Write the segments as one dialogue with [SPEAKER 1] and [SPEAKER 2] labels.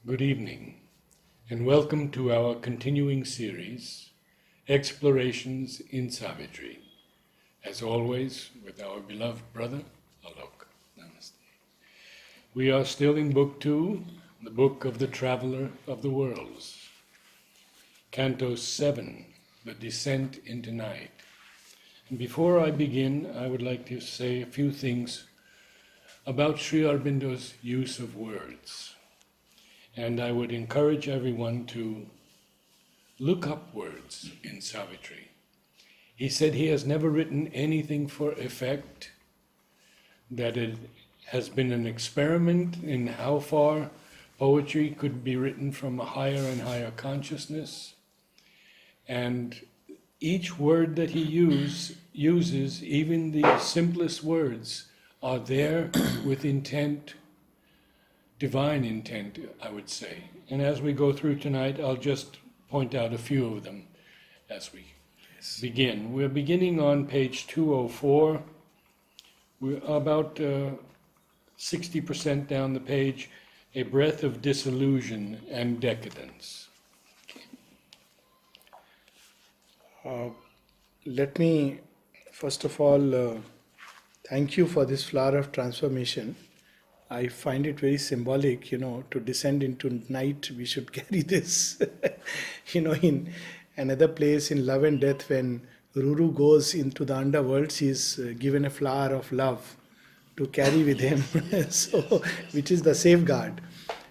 [SPEAKER 1] Good evening, and welcome to our continuing series, Explorations in Savitri, as always with our beloved brother, Alok. Namaste. We are still in Book 2, the Book of the Traveler of the Worlds, Canto 7, The Descent into Night. And before I begin, I would like to say a few things about Sri Aurobindo's use of words. And I would encourage everyone to look up words in Savitri. He said he has never written anything for effect, that it has been an experiment in how far poetry could be written from a higher and higher consciousness. And each word that he uses, even the simplest words, are there with intent, divine intent, I would say. And as we go through tonight, I'll just point out a few of them as we begin. We're beginning on page 204. We're about 60% down the page, A Breath of Disillusion and Decadence.
[SPEAKER 2] Let me, first of all, thank you for this flower of transformation. I find it very symbolic, to descend into night, we should carry this. In another place in Love and Death, when Ruru goes into the underworld, she is given a flower of love to carry with him, which is the safeguard.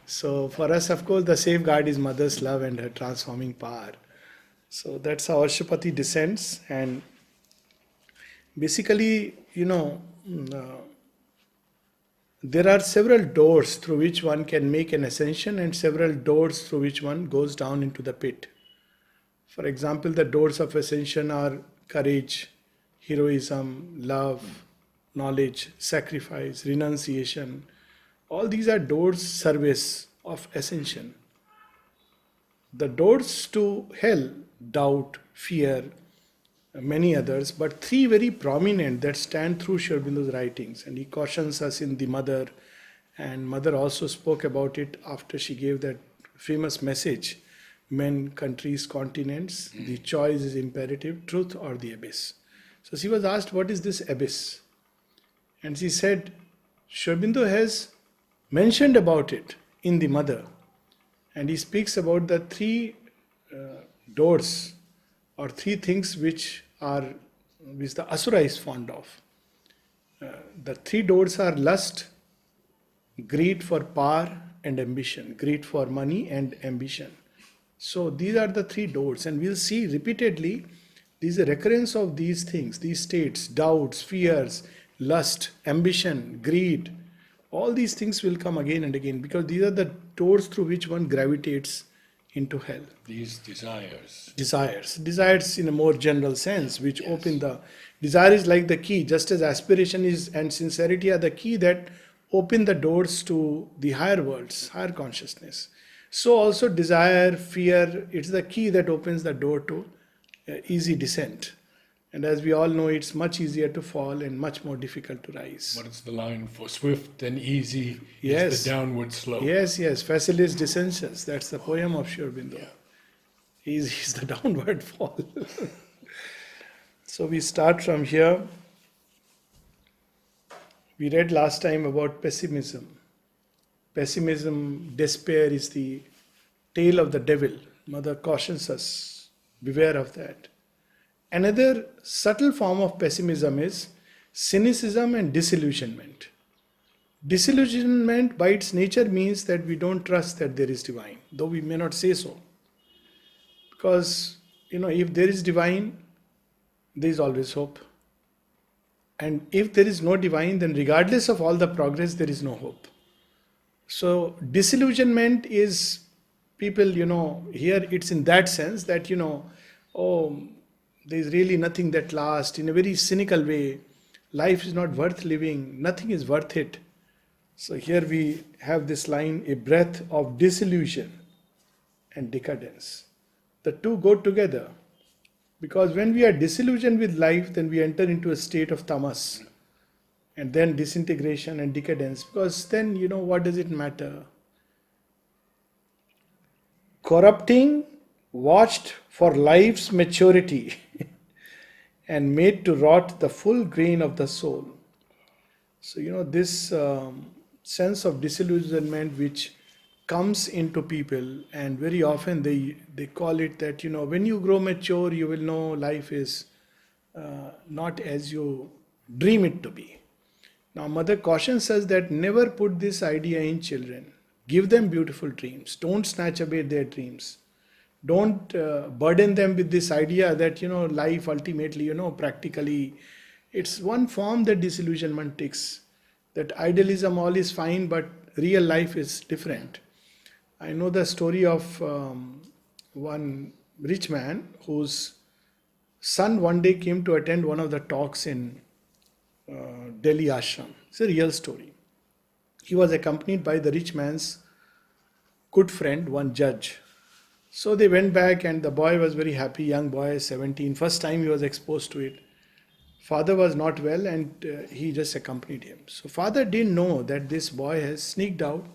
[SPEAKER 2] So for us, of course, the safeguard is Mother's love and her transforming power. So that's how Ashwapati descends, and basically, there are several doors through which one can make an ascension and several doors through which one goes down into the pit. For example, the doors of ascension are courage, heroism, love, knowledge, sacrifice, renunciation. All these are doors service of ascension. The doors to hell, doubt, fear, many others, but three very prominent that stand through Sri Aurobindo's writings, and he cautions us in the Mother, and Mother also spoke about it after she gave that famous message, men, countries, continents, the choice is imperative, truth or the abyss. So she was asked, what is this abyss? And she said, Sri Aurobindo has mentioned about it in the Mother, and he speaks about the three doors or three things which the Asura is fond of. The three doors are lust, greed for power and ambition, greed for money and ambition. So these are the three doors, and we'll see repeatedly these are recurrence of these things, these states, doubts, fears, lust, ambition, greed. All these things will come again and again because these are the doors through which one gravitates into hell.
[SPEAKER 1] These desires.
[SPEAKER 2] Desires in a more general sense, which open the... Desire is like the key, just as aspiration is and sincerity are the key that open the doors to the higher worlds, higher consciousness. So also desire, fear, it's the key that opens the door to easy descent. And as we all know, it's much easier to fall and much more difficult to rise.
[SPEAKER 1] What is the line? For swift and easy
[SPEAKER 2] Yes.
[SPEAKER 1] is the downward slope.
[SPEAKER 2] Yes, facilis descensus. That's the poem of Sri Aurobindo. Yeah. He's the downward fall. So we start from here. We read last time about pessimism. Pessimism, despair is the tail of the devil. Mother cautions us, beware of that. Another subtle form of pessimism is cynicism and disillusionment. Disillusionment by its nature means that we don't trust that there is divine, though we may not say so. Because, if there is divine, there is always hope. And if there is no divine, then regardless of all the progress, there is no hope. So disillusionment is people, here it's in that sense that, there is really nothing that lasts in a very cynical way. Life is not worth living. Nothing is worth it. So here we have this line, a breath of disillusion and decadence. The two go together. Because when we are disillusioned with life, then we enter into a state of tamas. And then disintegration and decadence. Because then, what does it matter? corrupting, watched for life's maturity, and made to rot the full grain of the soul. So, this sense of disillusionment which comes into people, and very often they call it that, when you grow mature, you will know life is not as you dream it to be. Now, Mother cautions us that never put this idea in children. Give them beautiful dreams. Don't snatch away their dreams. Don't burden them with this idea that, life ultimately, practically, it's one form that disillusionment takes. That idealism all is fine, but real life is different. I know the story of one rich man whose son one day came to attend one of the talks in Delhi ashram. It's a real story. He was accompanied by the rich man's good friend, one judge. So they went back and the boy was very happy, young boy, 17. First time he was exposed to it. Father was not well and he just accompanied him. So father didn't know that this boy has sneaked out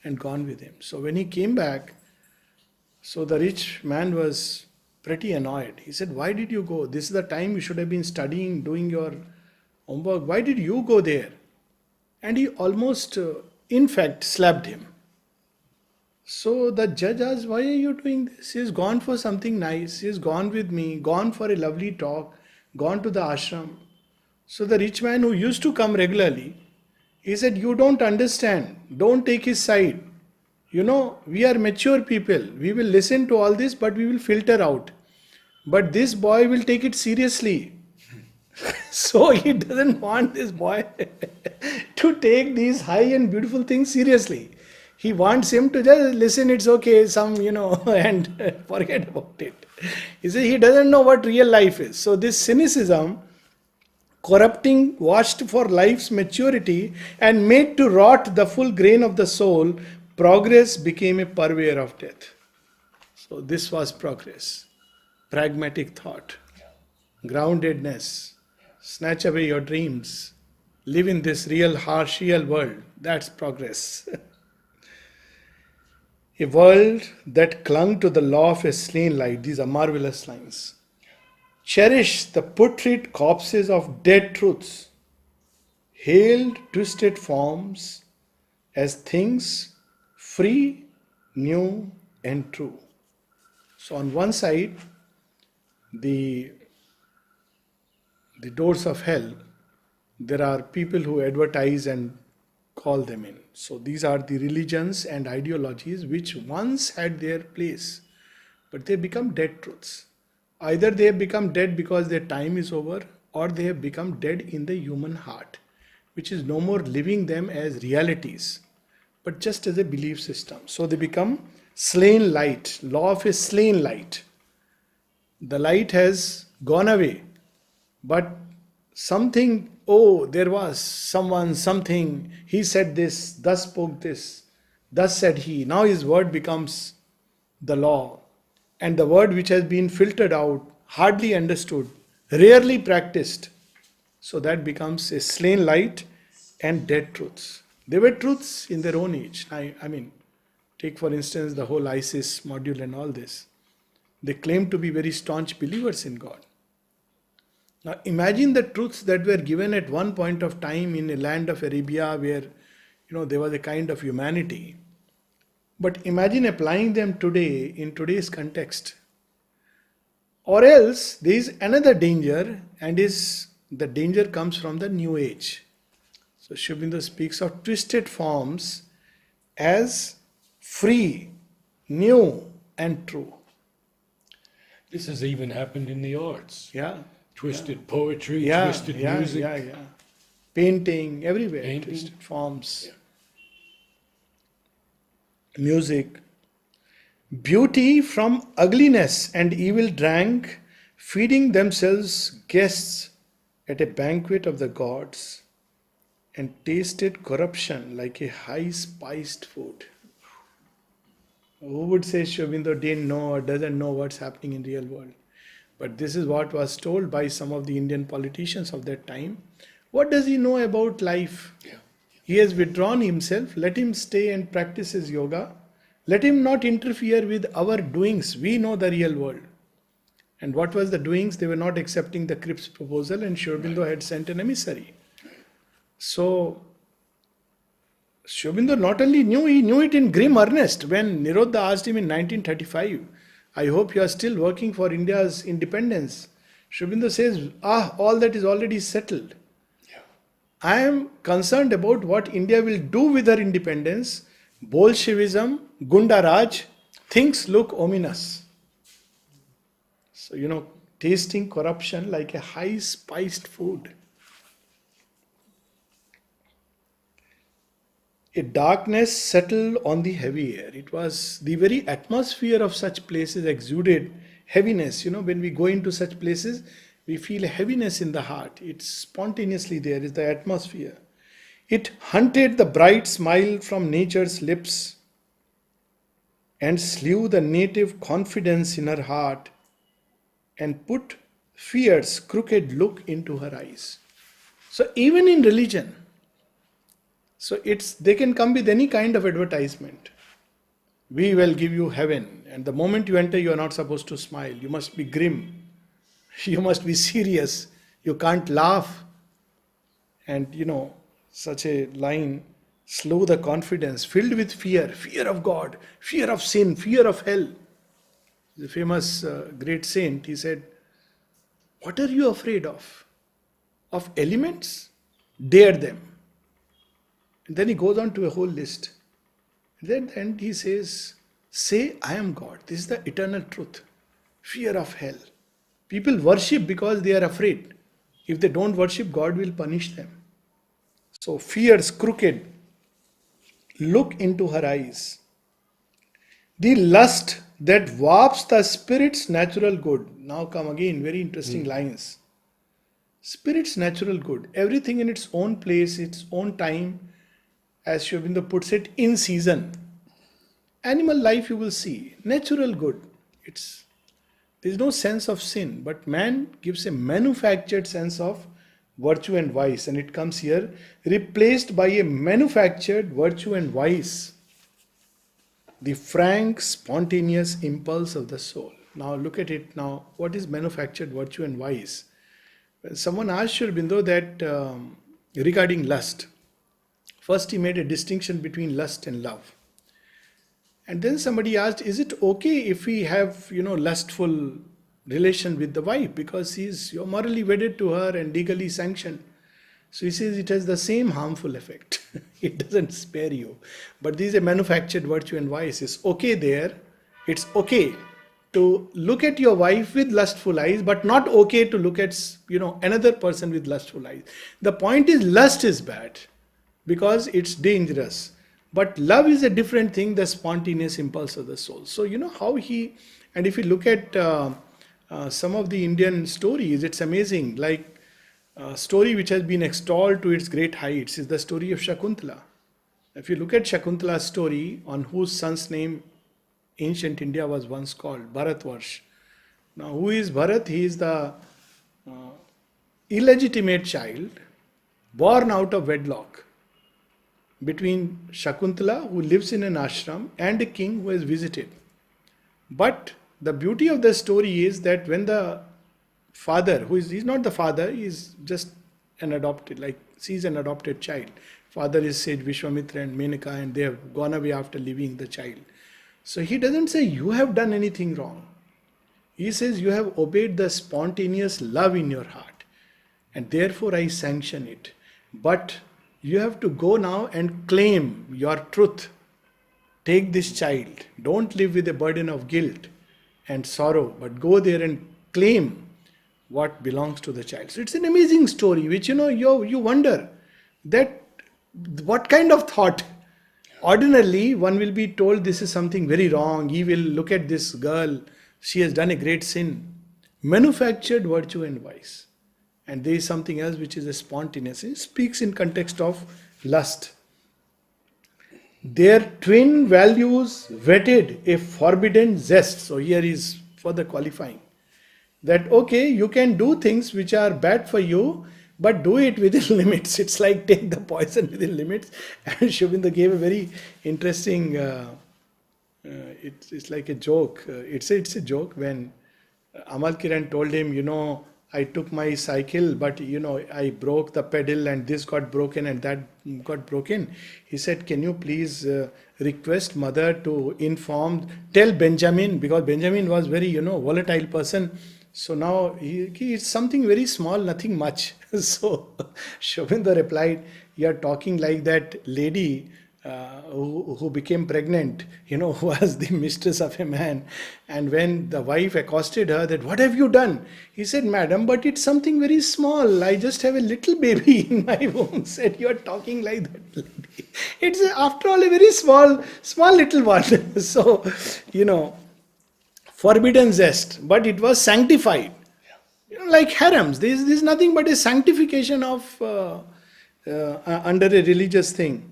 [SPEAKER 2] and gone with him. So when he came back, so the rich man was pretty annoyed. He said, "Why did you go? This is the time you should have been studying, doing your homework. Why did you go there?" And he almost, in fact, slapped him. So the judge asked, "Why are you doing this? He's gone for something nice. He's gone with me, gone for a lovely talk, gone to the ashram." So the rich man who used to come regularly, he said, "You don't understand. Don't take his side. We are mature people. We will listen to all this, but we will filter out. But this boy will take it seriously." So he doesn't want this boy to take these high and beautiful things seriously. He wants him to just listen, it's okay, and forget about it. He says he doesn't know what real life is. So this cynicism, corrupting, watched for life's maturity and made to rot the full grain of the soul, progress became a purveyor of death. So this was progress. Pragmatic thought, groundedness, snatch away your dreams, live in this real, harsh, real world. That's progress. A world that clung to the law of a slain light. These are marvelous lines. Cherish the putrid corpses of dead truths, hailed twisted forms as things free, new, and true. So on one side, the doors of hell, there are people who advertise and call them in. So these are the religions and ideologies which once had their place, but they become dead truths. Either they have become dead because their time is over, or they have become dead in the human heart, which is no more living them as realities, but just as a belief system. So they become slain light, law of a slain light. The light has gone away, but something, there was someone, something, he said this, thus spoke this, thus said he. Now his word becomes the law. And the word which has been filtered out, hardly understood, rarely practiced. So that becomes a slain light and dead truths. They were truths in their own age. I mean, take for instance the whole ISIS module and all this. They claim to be very staunch believers in God. Now imagine the truths that were given at one point of time in a land of Arabia where, there was a kind of humanity. But imagine applying them today in today's context. Or else there is another danger, and the danger comes from the new age. So Aurobindo speaks of twisted forms as free, new and true.
[SPEAKER 1] This has even happened in the arts.
[SPEAKER 2] Yeah.
[SPEAKER 1] Twisted poetry, twisted music.
[SPEAKER 2] Painting, everywhere. Twisted forms. Yeah. Music. Beauty from ugliness and evil drank, feeding themselves guests at a banquet of the gods, and tasted corruption like a high spiced food. Who would say Aurobindo didn't know or doesn't know what's happening in real world? But this is what was told by some of the Indian politicians of that time. What does he know about life? Yeah. He has withdrawn himself. Let him stay and practice his yoga Let him not interfere with our doings. We know the real world. And what was the doings? They were not accepting the Cripps proposal, and Aurobindo had sent an emissary. So, Aurobindo not only knew, he knew it in grim earnest. When Nirodha asked him in 1935, I hope you are still working for India's independence. Aurobindo says, all that is already settled.
[SPEAKER 1] Yeah.
[SPEAKER 2] I am concerned about what India will do with her independence. Bolshevism, Gunda Raj, things look ominous. So, tasting corruption like a high spiced food. A darkness settled on the heavy air. It was the very atmosphere of such places exuded heaviness. When we go into such places, we feel a heaviness in the heart. It's spontaneously there, it's the atmosphere. It hunted the bright smile from nature's lips and slew the native confidence in her heart and put fear's crooked look into her eyes. So even in religion, they can come with any kind of advertisement. We will give you heaven, and the moment you enter, you are not supposed to smile. You must be grim. You must be serious. You can't laugh. And such a line, slew the confidence, filled with fear of God, fear of sin, fear of hell. The famous great saint, he said, what are you afraid of? Of elements? Dare them. And then he goes on to a whole list. And then at the end he says, say I am God. This is the eternal truth. Fear of hell. People worship because they are afraid. If they don't worship, God will punish them. So fear's crooked look into her eyes. The lust that warps the spirit's natural good. Now come again, very interesting lines. Spirit's natural good. Everything in its own place, its own time, as Aurobindo puts it, in season. Animal life you will see. Natural good. There is no sense of sin, but man gives a manufactured sense of virtue and vice, and it comes here, replaced by a manufactured virtue and vice. The frank, spontaneous impulse of the soul. Now look at it now. What is manufactured virtue and vice? When someone asked Aurobindo that regarding lust, first he made a distinction between lust and love. And then somebody asked, is it okay if we have, lustful relation with the wife? Because you're morally wedded to her and legally sanctioned. So he says it has the same harmful effect. It doesn't spare you. But this is a manufactured virtue and vice. It's okay there. It's okay to look at your wife with lustful eyes, but not okay to look at, another person with lustful eyes. The point is, lust is bad because it's dangerous. But love is a different thing, the spontaneous impulse of the soul. So, how and if you look at some of the Indian stories, it's amazing. Like, a story which has been extolled to its great heights is the story of Shakuntala. If you look at Shakuntala's story, on whose son's name ancient India was once called, Bharatvarsh. Now, who is Bharat? He is the illegitimate child born out of wedlock between Shakuntala, who lives in an ashram, and a king who has visited. But the beauty of the story is that when the father, he's not the father, he's just an adopted, sees an adopted child. Father is sage Vishwamitra and Menaka, and they have gone away after leaving the child. So he doesn't say you have done anything wrong. He says you have obeyed the spontaneous love in your heart, and therefore I sanction it. But you have to go now and claim your truth. Take this child. Don't live with a burden of guilt and sorrow, but go there and claim what belongs to the child. So it's an amazing story, which you wonder that what kind of thought. Ordinarily, one will be told this is something very wrong. He will look at this girl. She has done a great sin. Manufactured virtue and vice. And there is something else which is a spontaneous. It speaks in context of lust. Their twin values whetted a forbidden zest. So here is further qualifying. That okay, you can do things which are bad for you, but do it within limits. It's like take the poison within limits. And Aurobindo gave a very interesting It's like a joke. It's a joke when Amal Kiran told him, I took my cycle, but I broke the pedal and this got broken and that got broken. He said, can you please request mother to tell Benjamin, because Benjamin was very, volatile person. So now it's something very small, nothing much. So Shobindo replied, you are talking like that lady who became pregnant, who was the mistress of a man. And when the wife accosted her that, what have you done? He said, madam, but it's something very small. I just have a little baby in my womb. Said, you are talking like that lady. It's after all a very small little one. So, forbidden zest, but it was sanctified. Like harems, this is nothing but a sanctification of under a religious thing.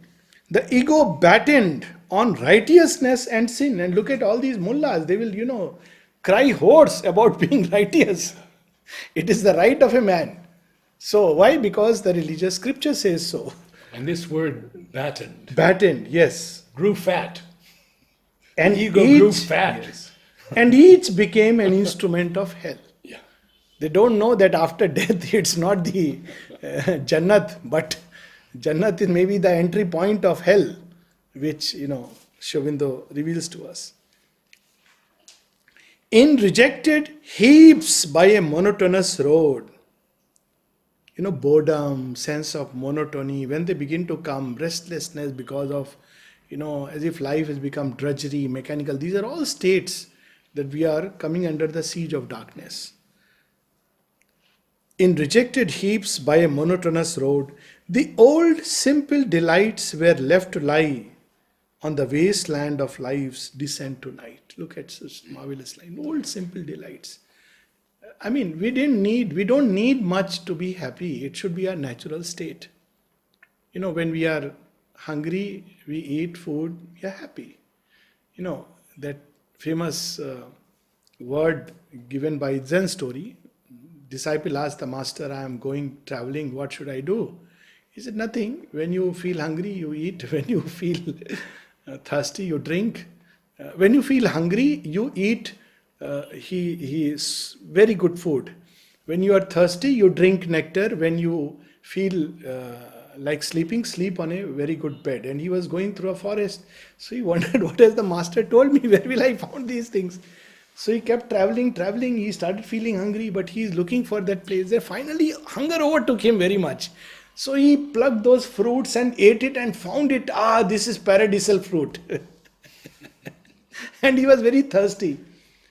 [SPEAKER 2] The ego battened on righteousness and sin. And look at all these mullahs, they will, cry hoarse about being righteous. It is the right of a man. So why? Because the religious scripture says so.
[SPEAKER 1] And this word battened.
[SPEAKER 2] Battened, yes.
[SPEAKER 1] Grew fat.
[SPEAKER 2] And
[SPEAKER 1] Ego grew fat.
[SPEAKER 2] Yes. And each became an instrument of hell.
[SPEAKER 1] Yeah.
[SPEAKER 2] They don't know that after death it's not the Jannat, but Jannat is maybe the entry point of hell, which, Shobindo reveals to us. In rejected heaps by a monotonous road, boredom, sense of monotony, when they begin to come, restlessness because of, as if life has become drudgery, mechanical, these are all states that we are coming under the siege of darkness. In rejected heaps by a monotonous road, the old simple delights were left to lie on the wasteland of life's descent to night. Look at such marvelous line. Old simple delights. I mean, we don't need much to be happy. It should be our natural state. When we are hungry, we eat food, we are happy. That famous word given by Zen story, disciple asked the master, I am going traveling, what should I do? He said, nothing. When you feel hungry, you eat. When you feel thirsty, you drink. When you feel hungry, you eat he is very good food. When you are thirsty, you drink nectar. When you feel like sleeping, sleep on a very good bed. And he was going through a forest. So he wondered, what has the master told me? Where will I find these things? So he kept traveling. He started feeling hungry, but he is looking for that place. There finally, hunger overtook him very much. So he plucked those fruits and ate it and found it. This is paradisal fruit. And he was very thirsty.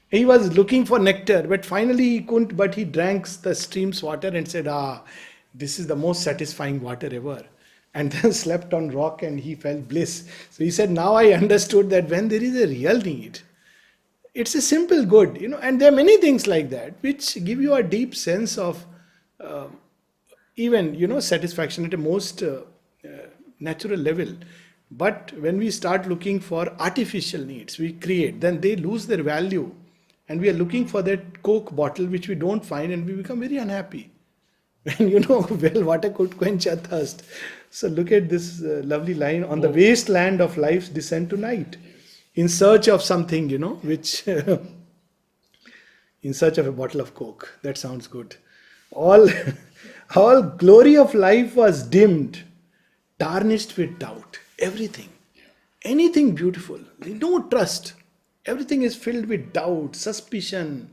[SPEAKER 2] He was looking for nectar, but finally he couldn't. But he drank the stream's water and said, this is the most satisfying water ever. And then slept on rock and he felt bliss. So he said, now I understood that when there is a real need, it's a simple good, and there are many things like that which give you a deep sense of even, satisfaction at a most natural level. But when we start looking for artificial needs, we create, then they lose their value. And we are looking for that Coke bottle which we don't find and we become very unhappy. When well water could quench our thirst. So look at this lovely line, on the wasteland of life's descent to night. In search of something, which, in search of a bottle of Coke. That sounds good. All glory of life was dimmed, tarnished with doubt. Everything. Anything beautiful. No trust. Everything is filled with doubt, suspicion.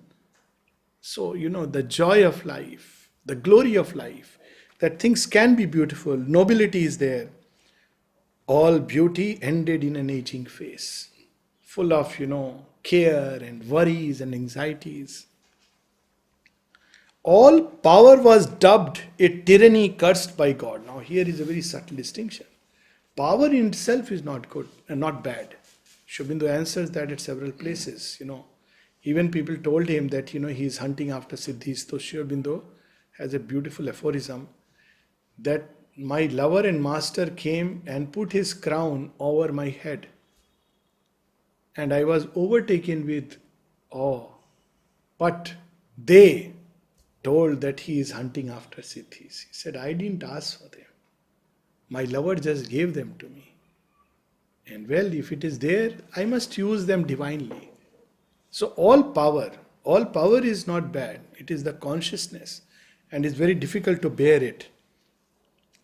[SPEAKER 2] So, the joy of life, the glory of life, that things can be beautiful, nobility is there. All beauty ended in an aging face, full of, care and worries and anxieties. All power was dubbed a tyranny cursed by God. Now, here is a very subtle distinction. Power in itself is not good and not bad. Shobindo answers that at several places. Even people told him that, he is hunting after siddhis. So Shobindo has a beautiful aphorism that my lover and master came and put his crown over my head. And I was overtaken with awe. But they told that he is hunting after siddhis. He said, I didn't ask for them. My lover just gave them to me. And well, if it is there, I must use them divinely. So all power is not bad. It is the consciousness, and it's very difficult to bear it.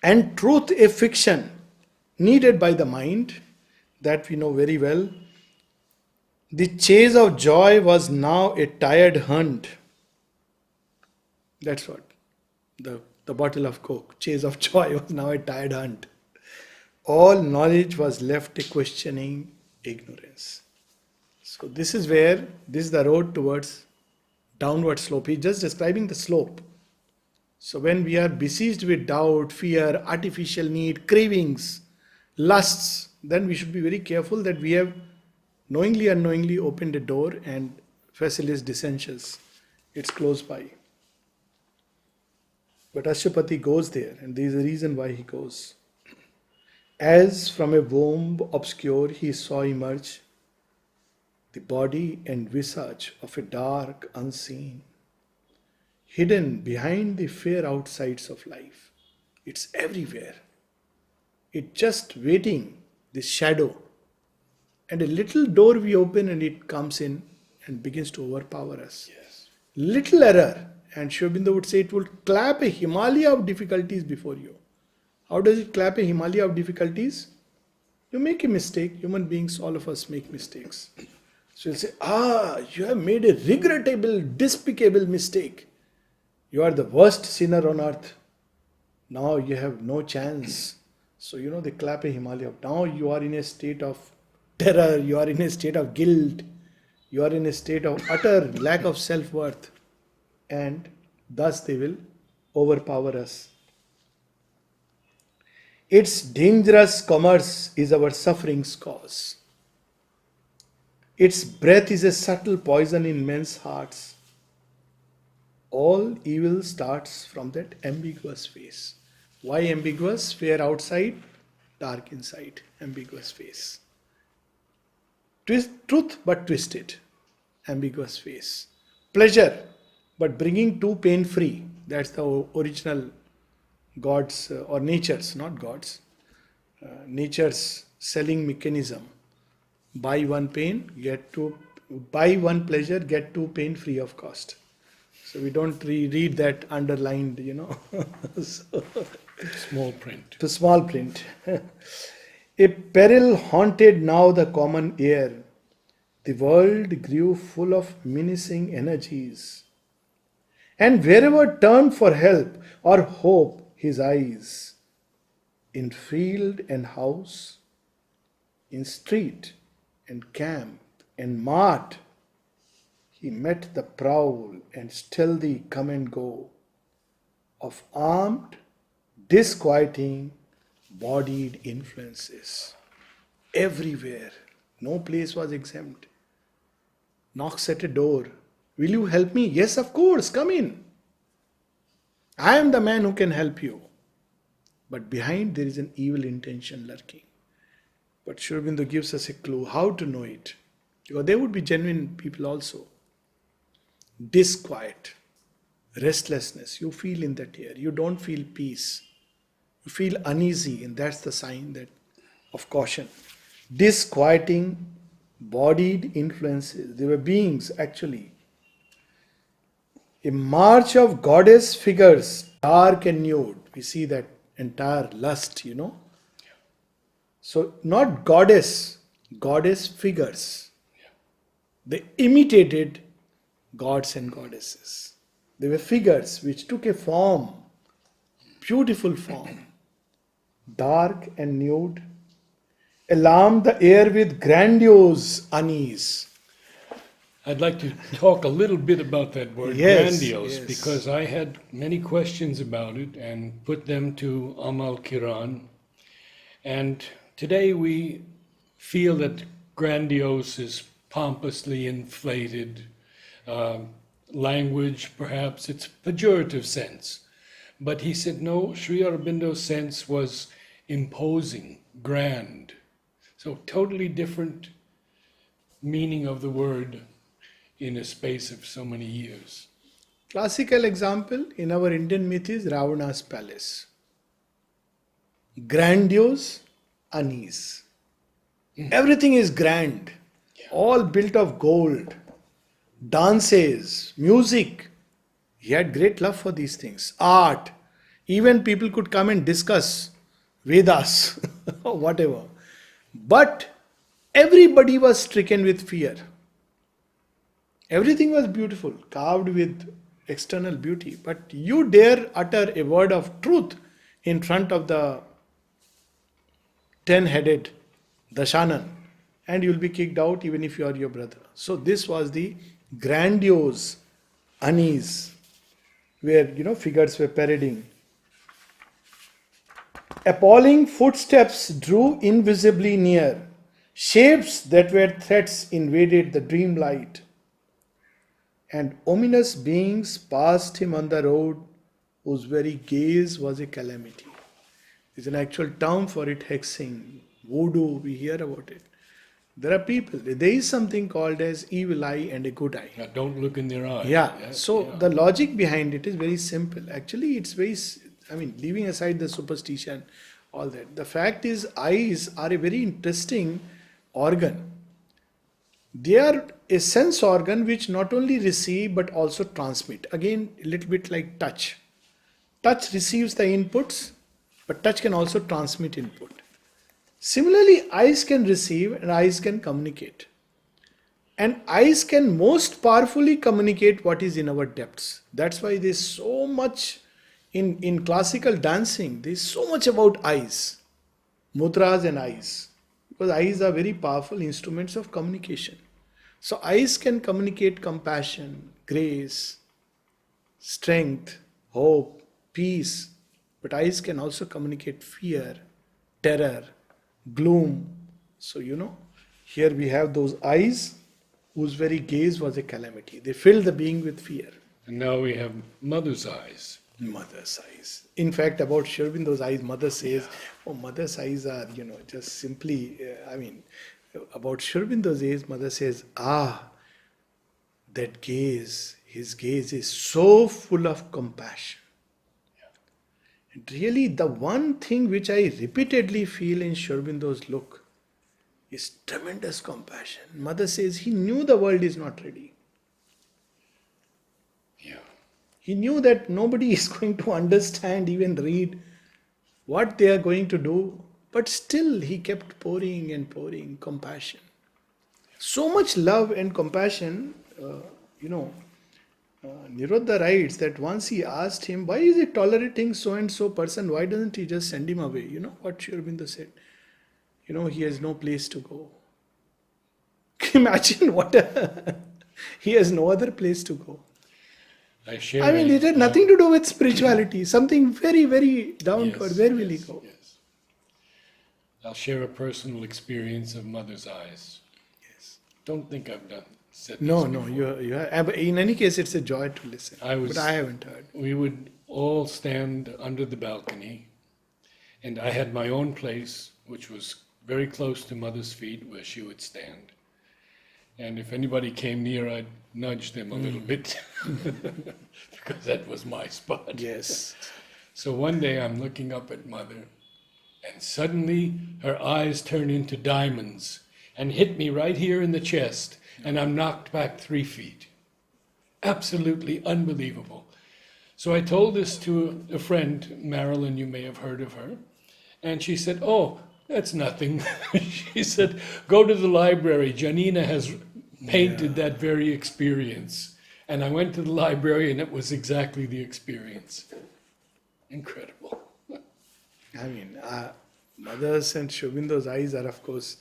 [SPEAKER 2] And truth, a fiction needed by the mind, that we know very well. The chase of joy was now a tired hunt. That's what. The bottle of Coke, chase of joy, was now a tired hunt. All knowledge was left a questioning ignorance. So this is the road towards downward slope. He's just describing the slope. So when we are besieged with doubt, fear, artificial need, cravings, lusts, then we should be very careful that we have knowingly, unknowingly opened a door and facilis dissensions. It's close by. But Ashwapati goes there, and there is a reason why he goes. As from a womb obscure he saw emerge the body and visage of a dark unseen, hidden behind the fair outsides of life. It's everywhere. It's just waiting, this shadow. And a little door we open and it comes in and begins to overpower us.
[SPEAKER 1] Yes.
[SPEAKER 2] Little error. And Aurobindo would say it will clap a Himalaya of difficulties before you. How does it clap a Himalaya of difficulties? You make a mistake. Human beings, all of us make mistakes. So you'll say, you have made a regrettable, despicable mistake. You are the worst sinner on earth. Now you have no chance. So they clap a Himalaya. Now you are in a state of terror. You are in a state of guilt. You are in a state of utter lack of self-worth. And thus they will overpower us. Its dangerous commerce is our suffering's cause. Its breath is a subtle poison in men's hearts. All evil starts from that ambiguous face. Why ambiguous? Fair outside, dark inside. Ambiguous face. Truth but twisted. Ambiguous face. Pleasure but bringing two pain free. That's the original God's or nature's, not God's, nature's selling mechanism. Buy one pain, buy one pleasure, get two pain free of cost. So we don't read that underlined, So,
[SPEAKER 1] Small print.
[SPEAKER 2] To small print. A peril haunted now the common air. The world grew full of menacing energies. And wherever turned for help or hope his eyes, in field and house, in street and camp and mart, he met the prowl and stealthy come and go of armed, disquieting, bodied influences. Everywhere, no place was exempt. Knocks at a door. Will you help me? Yes, of course, come in. I am the man who can help you. But behind there is an evil intention lurking. But Aurobindo gives us a clue how to know it. Because there would be genuine people also. Disquiet, restlessness, you feel in that air. You don't feel peace. You feel uneasy, and that's the sign of caution. Disquieting, bodied influences. They were beings actually. A march of goddess figures, dark and nude. We see that entire lust, So not goddess figures. They imitated gods and goddesses. They were figures which took a form, beautiful form, dark and nude, alarmed the air with grandiose unease.
[SPEAKER 1] I'd like to talk a little bit about that word,
[SPEAKER 2] Yes,
[SPEAKER 1] grandiose,
[SPEAKER 2] yes.
[SPEAKER 1] because I had many questions about it and put them to Amal Kiran. And today we feel that grandiose is pompously inflated language, perhaps it's pejorative sense. But he said, no, Sri Aurobindo's sense was imposing, grand. So totally different meaning of the word in a space of so many years.
[SPEAKER 2] Classical example in our Indian myth is Ravana's palace. Grandiose, unease. Everything is grand, all built of gold, dances, music. He had great love for these things. Art. Even people could come and discuss Vedas or whatever. But everybody was stricken with fear. Everything was beautiful, carved with external beauty. But you dare utter a word of truth in front of the 10-headed Dashanan, and you'll be kicked out even if you are your brother. So this was the grandiose unease where figures were parading. Appalling footsteps drew invisibly near. Shapes that were threats invaded the dream light. And ominous beings passed him on the road, whose very gaze was a calamity. There's an actual term for it, hexing, voodoo, we hear about it. There are people, there is something called as evil eye and a good eye.
[SPEAKER 1] Now, don't look in their eyes.
[SPEAKER 2] The logic behind it is very simple. Actually, it's very, leaving aside the superstition, all that. The fact is, eyes are a very interesting organ. They are a sense organ which not only receive but also transmit. Again, a little bit like touch. Touch receives the inputs, but touch can also transmit input. Similarly, eyes can receive and eyes can communicate. And eyes can most powerfully communicate what is in our depths. That's why there's so much in classical dancing, there's so much about eyes, mudras and eyes. Because eyes are very powerful instruments of communication. So eyes can communicate compassion, grace, strength, hope, peace. But eyes can also communicate fear, terror, gloom. So, here we have those eyes whose very gaze was a calamity. They filled the being with fear.
[SPEAKER 1] And now we have mother's eyes.
[SPEAKER 2] Mother's eyes. In fact, about Sri Aurobindo's eyes, mother says, mother's eyes are, just simply, about Sri Aurobindo's eyes, mother says, that gaze, his gaze is so full of compassion. And really, the one thing which I repeatedly feel in Sri Aurobindo's look is tremendous compassion. Mother says he knew the world is not ready.
[SPEAKER 1] Yeah.
[SPEAKER 2] He knew that nobody is going to understand, even read what they are going to do. But still, he kept pouring and pouring compassion. So much love and compassion, Nirodha writes that once he asked him, why is he tolerating so-and-so person? Why doesn't he just send him away? You know what Sri Aurobindo said? He has no place to go. Imagine he has no other place to go. It had nothing to do with spirituality. Something very, very down to earth. Where will he go?
[SPEAKER 1] Yes. I'll share a personal experience of mother's eyes.
[SPEAKER 2] Yes.
[SPEAKER 1] Don't think I've said this
[SPEAKER 2] No,
[SPEAKER 1] before.
[SPEAKER 2] you have. In any case, it's a joy to listen. But I haven't heard.
[SPEAKER 1] We would all stand under the balcony, and I had my own place, which was very close to mother's feet, where she would stand. And if anybody came near, I'd nudge them a little bit, because that was my spot.
[SPEAKER 2] Yes.
[SPEAKER 1] So one day I'm looking up at mother, and suddenly her eyes turn into diamonds and hit me right here in the chest, and I'm knocked back 3 feet. Absolutely unbelievable. So I told this to a friend, Marilyn, you may have heard of her, and she said, oh, that's nothing. She said, go to the library. Janina has painted that very experience. And I went to the library, and it was exactly the experience. Incredible.
[SPEAKER 2] Mother's and Sri Aurobindo's eyes are, of course,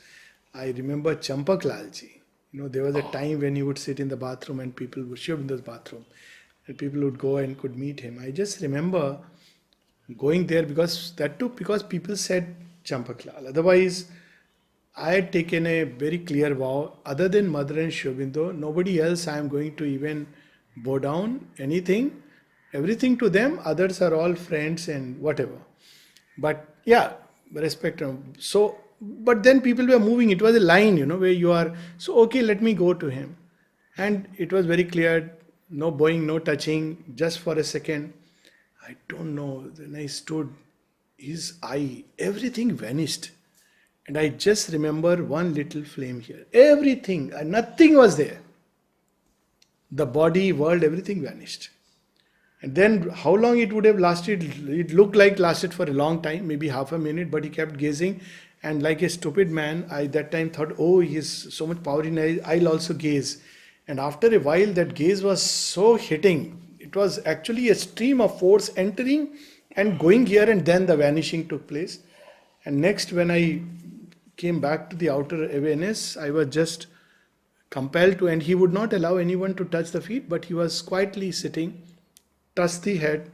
[SPEAKER 2] I remember Champak Lalji. There was a time when he would sit in the bathroom and people would, Sri Aurobindo's bathroom, and people would go and could meet him. I just remember going there because people said Champak Lal. Otherwise, I had taken a very clear vow, other than mother and Sri Aurobindo, nobody else I am going to even bow down anything, everything to them, others are all friends and whatever. But yeah, respect them. So, but then people were moving, it was a line, where you are, so okay, let me go to him. And it was very clear, no bowing, no touching, just for a second. I don't know, then I stood, his eye, everything vanished. And I just remember one little flame here. Everything, nothing was there. The body, world, everything vanished. And then how long it would have lasted? It looked like lasted for a long time, maybe half a minute, but he kept gazing. And like a stupid man, I that time thought, oh, he has so much power in eyes, I'll also gaze. And after a while, that gaze was so hitting. It was actually a stream of force entering and going here, and then the vanishing took place. And next, when I came back to the outer awareness, I was just compelled to, and he would not allow anyone to touch the feet, but he was quietly sitting, touched the head,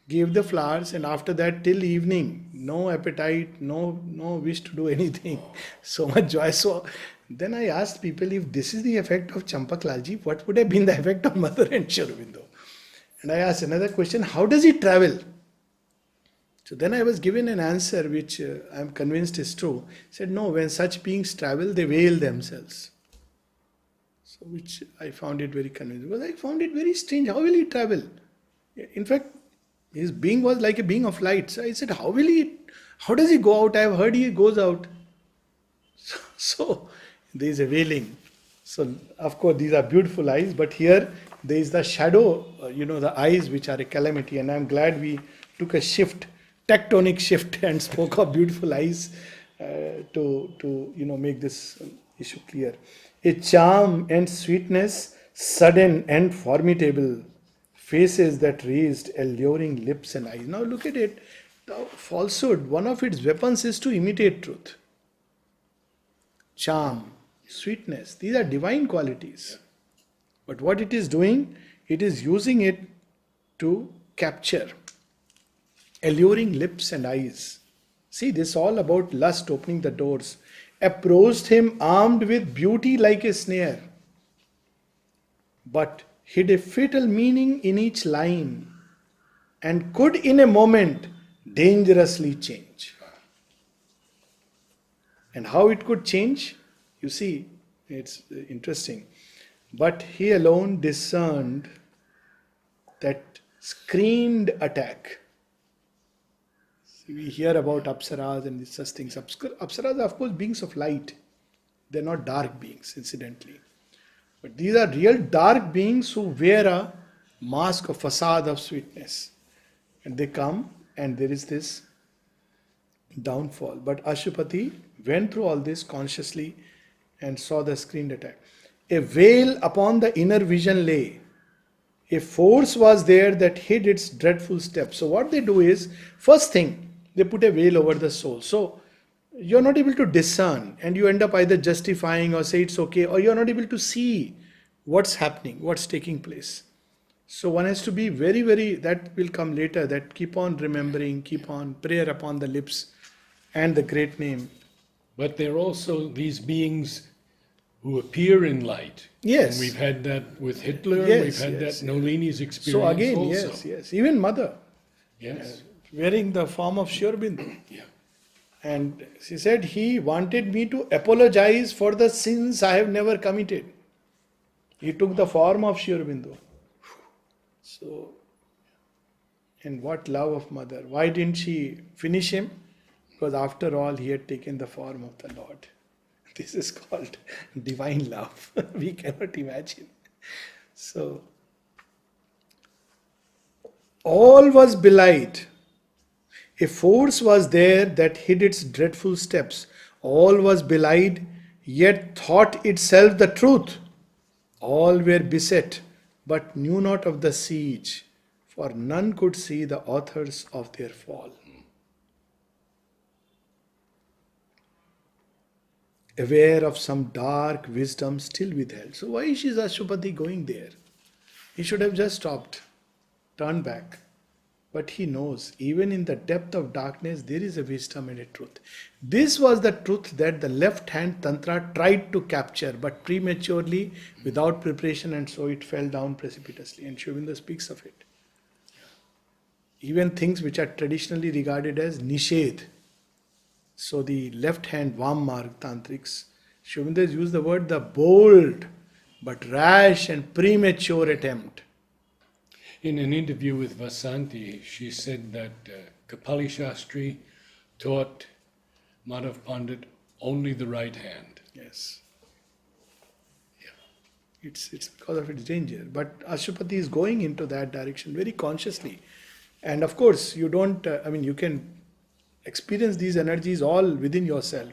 [SPEAKER 2] gave the flowers, and after that till evening, no appetite, no wish to do anything. So much joy. So then I asked people, if this is the effect of Champaklalji, what would have been the effect of Mother and Aurobindo? And I asked another question, how does he travel? So then I was given an answer which I am convinced is true. He said, no, when such beings travel, they veil themselves. So which I found it very convincing. Because I found it very strange. How will he travel? In fact, his being was like a being of light. So I said, how does he go out? I have heard he goes out. So there is a veiling. So of course these are beautiful eyes, but here there is the shadow, the eyes which are a calamity. And I am glad we took a tectonic shift and spoke of beautiful eyes to make this issue clear. A charm and sweetness, sudden and formidable, faces that raised alluring lips and eyes. Now look at it. The falsehood, one of its weapons is to imitate truth. Charm, sweetness, these are divine qualities. But what it is doing, it is using it to capture alluring lips and eyes. See, this is all about lust opening the doors. Approached him armed with beauty like a snare, but hid a fatal meaning in each line, and could in a moment dangerously change. And how it could change? You see, it's interesting. But he alone discerned that screened attack. We hear about apsaras and such things. Apsaras are, of course, beings of light. They're not dark beings, incidentally. But these are real dark beings who wear a mask, a facade of sweetness. And they come, and there is this downfall. But Ashupati went through all this consciously and saw the screened attack. A veil upon the inner vision lay. A force was there that hid its dreadful steps. So what they do is, first thing, they put a veil over the soul. So you're not able to discern, and you end up either justifying or say it's okay, or you're not able to see what's happening, what's taking place. So one has to be very, very, that will come later, that keep on remembering, keep on prayer upon the lips and the great name.
[SPEAKER 1] But there are also these beings who appear in light.
[SPEAKER 2] Yes.
[SPEAKER 1] And we've had that with Hitler,
[SPEAKER 2] Yes,
[SPEAKER 1] we've had
[SPEAKER 2] yes,
[SPEAKER 1] that Nolini's experience
[SPEAKER 2] So again,
[SPEAKER 1] also.
[SPEAKER 2] yes, even Mother.
[SPEAKER 1] Yes.
[SPEAKER 2] Wearing the form of Aurobindo.
[SPEAKER 1] Yeah.
[SPEAKER 2] And she said, he wanted me to apologize for the sins I have never committed. He took the form of Aurobindo. So, and what love of Mother. Why didn't she finish him? Because after all, he had taken the form of the Lord. This is called divine love. We cannot imagine. So, all was belied. A force was there that hid its dreadful steps. All was belied, yet thought itself the truth. All were beset, but knew not of the siege, for none could see the authors of their fall. Aware of some dark wisdom still withheld. So why is Ashupati going there? He should have just stopped, turned back. But he knows, even in the depth of darkness, there is a wisdom and a truth. This was the truth that the left-hand Tantra tried to capture, but prematurely, without preparation, and so it fell down precipitously. And Aurobindo speaks of it. Even things which are traditionally regarded as nishedh. So the left-hand Vammarg Tantrics, Aurobindo has used the word the bold, but rash and premature attempt.
[SPEAKER 1] In an interview with Vasanti, she said that Kapali Shastri taught Madhav Pandit only the right hand.
[SPEAKER 2] Yes. It's because of its danger. But Ashupati is going into that direction very consciously. And of course, you don't, you can experience these energies all within yourself.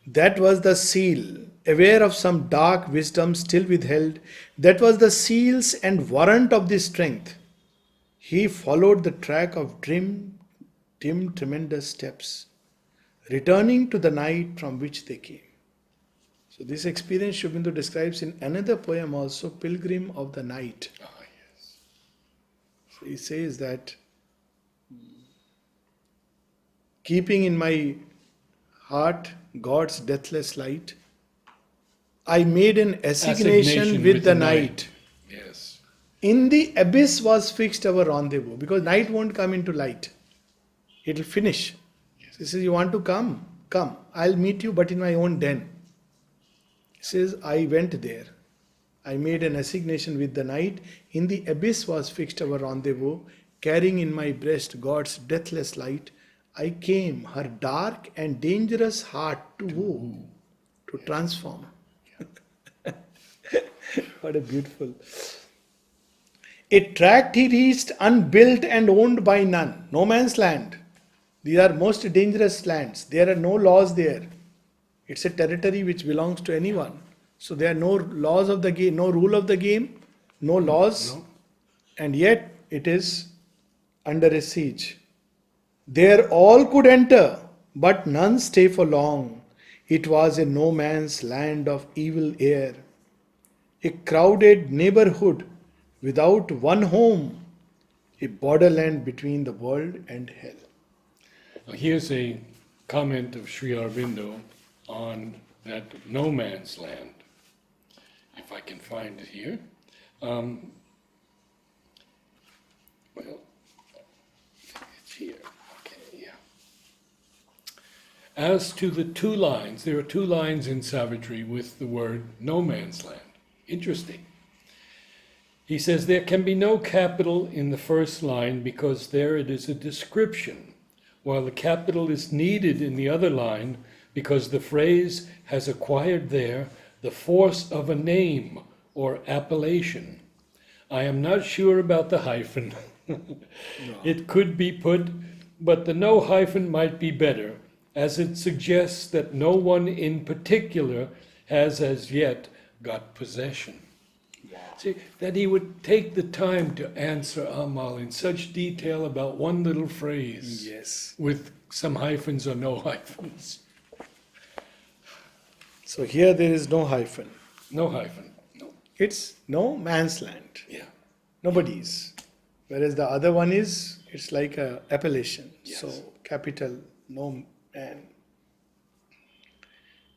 [SPEAKER 2] That was the seal, aware of some dark wisdom still withheld. That was the seals and warrant of this strength. He followed the track of dim, tremendous steps, returning to the night from which they came. So this experience Sri Aurobindo describes in another poem also, Pilgrim of the Night.
[SPEAKER 1] Ah, yes.
[SPEAKER 2] So he says that, keeping in my heart God's deathless light, I made an assignation with the night.
[SPEAKER 1] Yes.
[SPEAKER 2] In the abyss was fixed our rendezvous, because night won't come into light. It will finish.
[SPEAKER 1] Yes.
[SPEAKER 2] He says, you want to come? Come. I'll meet you, but in my own den. He says, I went there. I made an assignation with the night. In the abyss was fixed our rendezvous. Carrying in my breast God's deathless light, I came her dark and dangerous heart to woo, to transform. What a beautiful. A tract he reached unbuilt and owned by none. No man's land. These are most dangerous lands. There are no laws there. It's a territory which belongs to anyone. So there are no laws of the game, no rule of the game, no laws.
[SPEAKER 1] No.
[SPEAKER 2] And yet it is under a siege. There all could enter, but none stay for long. It was a no man's land of evil air. A crowded neighborhood without one home. A borderland between the world and hell.
[SPEAKER 1] Here's a comment of Sri Aurobindo on that no man's land, if I can find it here. Well, it's here. Okay, yeah. As to the two lines, there are two lines in Savitri with the word no man's land. Interesting. He says there can be no capital in the first line because there it is a description, while the capital is needed in the other line because the phrase has acquired there the force of a name or appellation. I am not sure about the hyphen. No. It could be put, but the no hyphen might be better, as it suggests that no one in particular has as yet got possession. Wow. See, that he would take the time to answer Amal in such detail about one little phrase.
[SPEAKER 2] Yes.
[SPEAKER 1] With some hyphens or no hyphens.
[SPEAKER 2] So here there is no hyphen.
[SPEAKER 1] No hyphen. No.
[SPEAKER 2] It's no man's land.
[SPEAKER 1] Yeah.
[SPEAKER 2] Nobody's. Whereas the other one is, it's like a appellation.
[SPEAKER 1] Yes.
[SPEAKER 2] So capital, no man.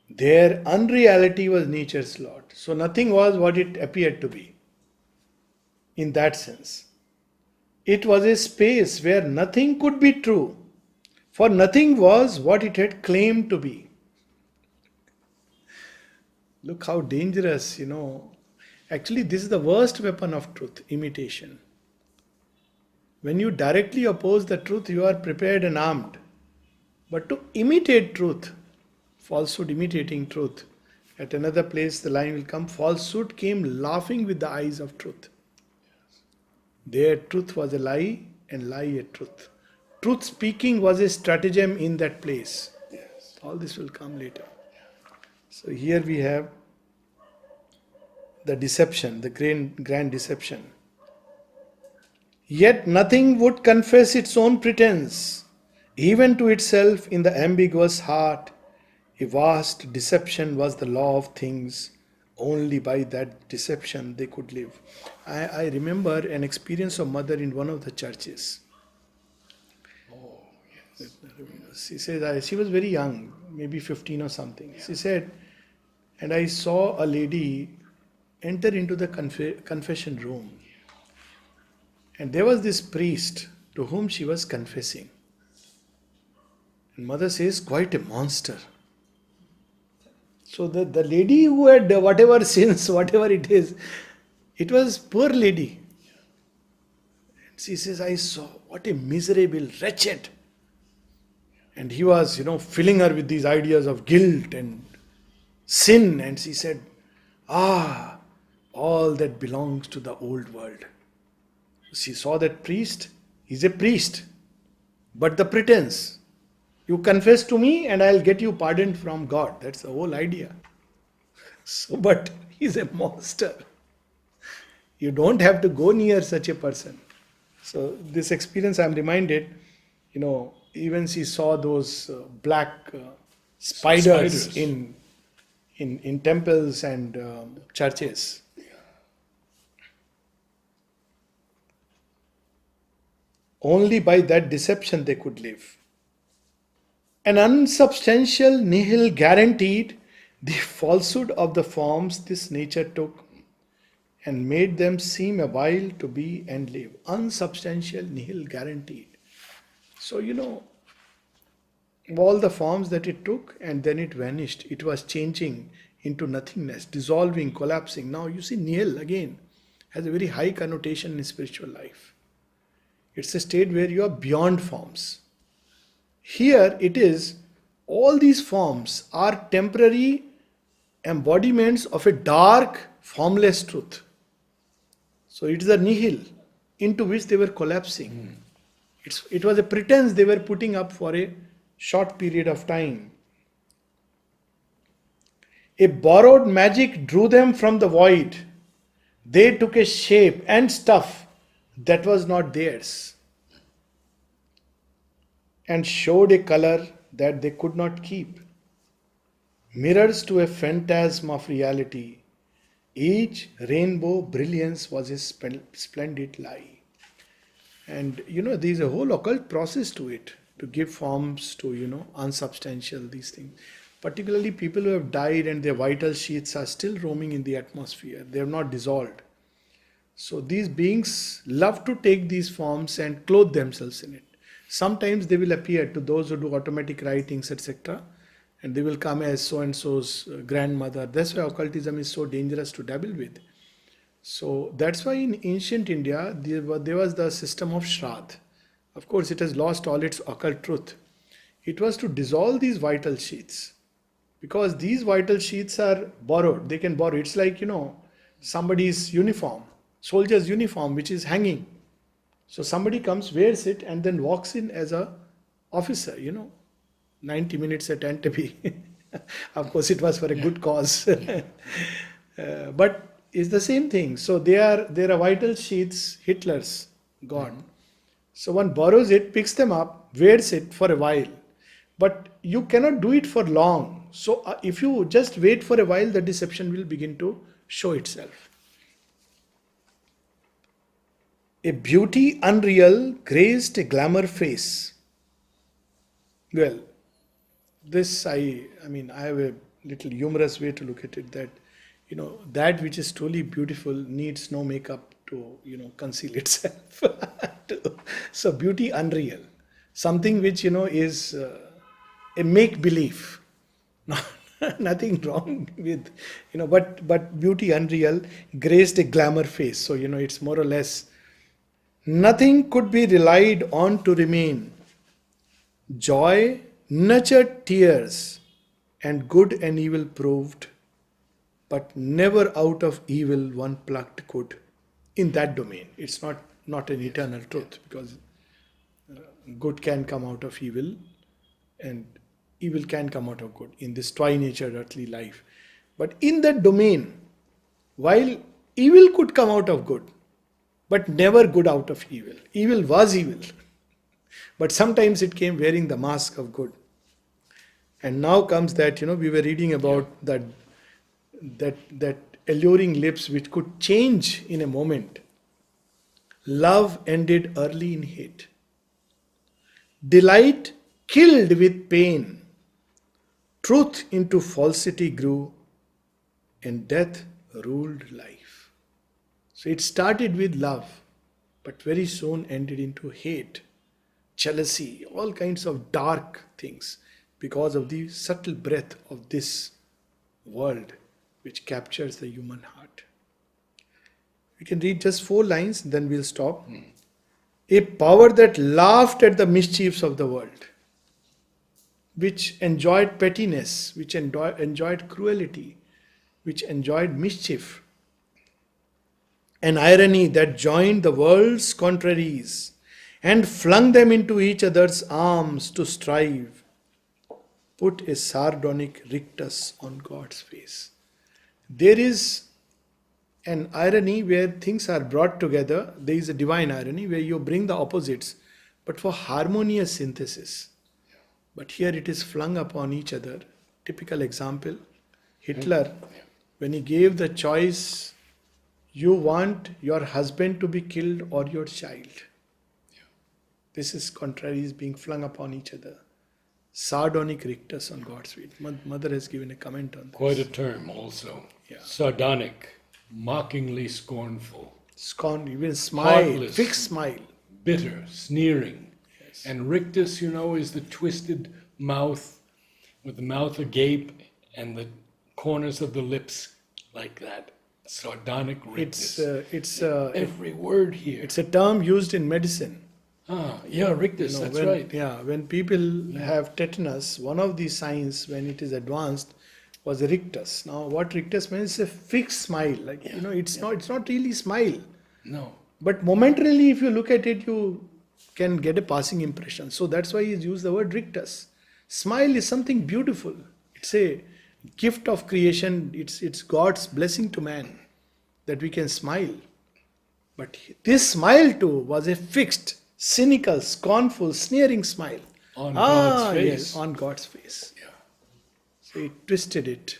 [SPEAKER 2] Their unreality was Nietzsche's Lot. So nothing was what it appeared to be. In that sense. It was a space where nothing could be true. For nothing was what it had claimed to be. Look how dangerous, Actually, this is the worst weapon of truth, imitation. When you directly oppose the truth, you are prepared and armed. But to imitate truth, falsehood imitating truth, at another place the line will come, falsehood came laughing with the eyes of truth. There truth was a lie and lie a truth. Truth speaking was a stratagem in that place.
[SPEAKER 1] Yes.
[SPEAKER 2] All this will come later. So here we have the deception, the grand deception. Yet nothing would confess its own pretense, even to itself in the ambiguous heart. A vast deception was the law of things. Only by that deception they could live. I remember an experience of mother in one of the churches.
[SPEAKER 1] Oh, yes.
[SPEAKER 2] She said, she was very young, maybe 15 or something. Yeah. She said, and I saw a lady enter into the confession room. And there was this priest to whom she was confessing. And mother says, quite a monster. So the lady who had whatever sins, whatever it is, it was poor lady. And she says, I saw, what a miserable, wretched. And he was, filling her with these ideas of guilt and sin. And she said, all that belongs to the old world. She saw that priest, he's a priest. But the pretense, you confess to me and I'll get you pardoned from God. That's the whole idea. So, but he's a monster. You don't have to go near such a person. So this experience, I'm reminded, even she saw those black spiders in temples and churches. Only by that deception they could live. An unsubstantial nihil guaranteed the falsehood of the forms this nature took and made them seem a while to be and live. Unsubstantial nihil guaranteed. So, all the forms that it took and then it vanished. It was changing into nothingness, dissolving, collapsing. Now you see nihil again has a very high connotation in spiritual life. It's a state where you are beyond forms. Here it is, all these forms are temporary embodiments of a dark, formless truth. So it is a nihil into which they were collapsing. It was a pretense they were putting up for a short period of time. A borrowed magic drew them from the void. They took a shape and stuff that was not theirs and showed a color that they could not keep. Mirrors to a phantasm of reality. Each rainbow brilliance was a splendid lie. And there is a whole occult process to it, to give forms to, unsubstantial, these things. Particularly people who have died and their vital sheaths are still roaming in the atmosphere. They have not dissolved. So these beings love to take these forms and clothe themselves in it. Sometimes they will appear to those who do automatic writings, etc. And they will come as so-and-so's grandmother. That's why occultism is so dangerous to dabble with. So that's why in ancient India, there was the system of Shraddh. Of course, it has lost all its occult truth. It was to dissolve these vital sheaths. Because these vital sheaths are borrowed. They can borrow. It's like, somebody's uniform, soldier's uniform, which is hanging. So somebody comes, wears it, and then walks in as a officer, 90 minutes at Entebbe. Of course, it was for a good cause. But it's the same thing. So there are vital sheaths, Hitler's gone. So one borrows it, picks them up, wears it for a while. But you cannot do it for long. So if you just wait for a while, the deception will begin to show itself. A beauty unreal graced a glamour face. Well, this I have a little humorous way to look at it, that that which is truly beautiful needs no makeup to conceal itself. So beauty unreal, something which is a make believe. Nothing wrong with but beauty unreal graced a glamour face. So it's more or less nothing could be relied on to remain. Joy nurtured tears, and good and evil proved, but never out of evil one plucked good. In that domain, it's not an eternal truth, because good can come out of evil and evil can come out of good in this twi-natured earthly life. But in that domain, while evil could come out of good, but never good out of evil. Evil was evil. But sometimes it came wearing the mask of good. And now comes that, we were reading about that alluring lips which could change in a moment. Love ended early in hate. Delight killed with pain. Truth into falsity grew, and death ruled life. So it started with love, but very soon ended into hate, jealousy, all kinds of dark things, because of the subtle breath of this world which captures the human heart. We can read just 4 lines, then we'll stop. A power that laughed at the mischiefs of the world. which enjoyed pettiness, which enjoyed cruelty, which enjoyed mischief. An irony that joined the world's contraries and flung them into each other's arms to strive, put a sardonic rictus on God's face. There is an irony where things are brought together. There is a divine irony where you bring the opposites, but for harmonious synthesis. But here it is flung upon each other. Typical example, Hitler, when he gave the choice, you want your husband to be killed or your child. This is contraries being flung upon each other. Sardonic rictus on God's feet. Mother has given a comment on this.
[SPEAKER 1] Quite a term also.
[SPEAKER 2] Yeah.
[SPEAKER 1] Sardonic, mockingly scornful.
[SPEAKER 2] Scorn, even smile,
[SPEAKER 1] Heartless.
[SPEAKER 2] fixed smile.
[SPEAKER 1] Bitter, sneering.
[SPEAKER 2] Yes.
[SPEAKER 1] And rictus, is the twisted mouth with the mouth agape and the corners of the lips like that. Sardonic rictus.
[SPEAKER 2] It's
[SPEAKER 1] Every word here.
[SPEAKER 2] a term used in medicine.
[SPEAKER 1] Rictus, that's
[SPEAKER 2] when,
[SPEAKER 1] right.
[SPEAKER 2] Yeah, when people have tetanus, one of the signs when it is advanced was a rictus. Now, what rictus means is a fixed smile. It's not really smile.
[SPEAKER 1] No.
[SPEAKER 2] But momentarily, if you look at it, you can get a passing impression. So that's why he's used the word rictus. Smile is something beautiful. It's a gift of creation. It's God's blessing to man that we can smile. But this smile too was a fixed, cynical, scornful, sneering smile.
[SPEAKER 1] On God's face.
[SPEAKER 2] Yes, on God's face.
[SPEAKER 1] Yeah.
[SPEAKER 2] So he twisted it.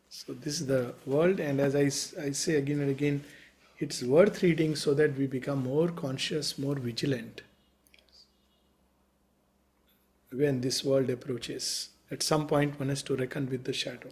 [SPEAKER 2] So this is the world, and as I say again and again, it's worth reading so that we become more conscious, more vigilant when this world approaches. At some point, one has to reckon with the shadow.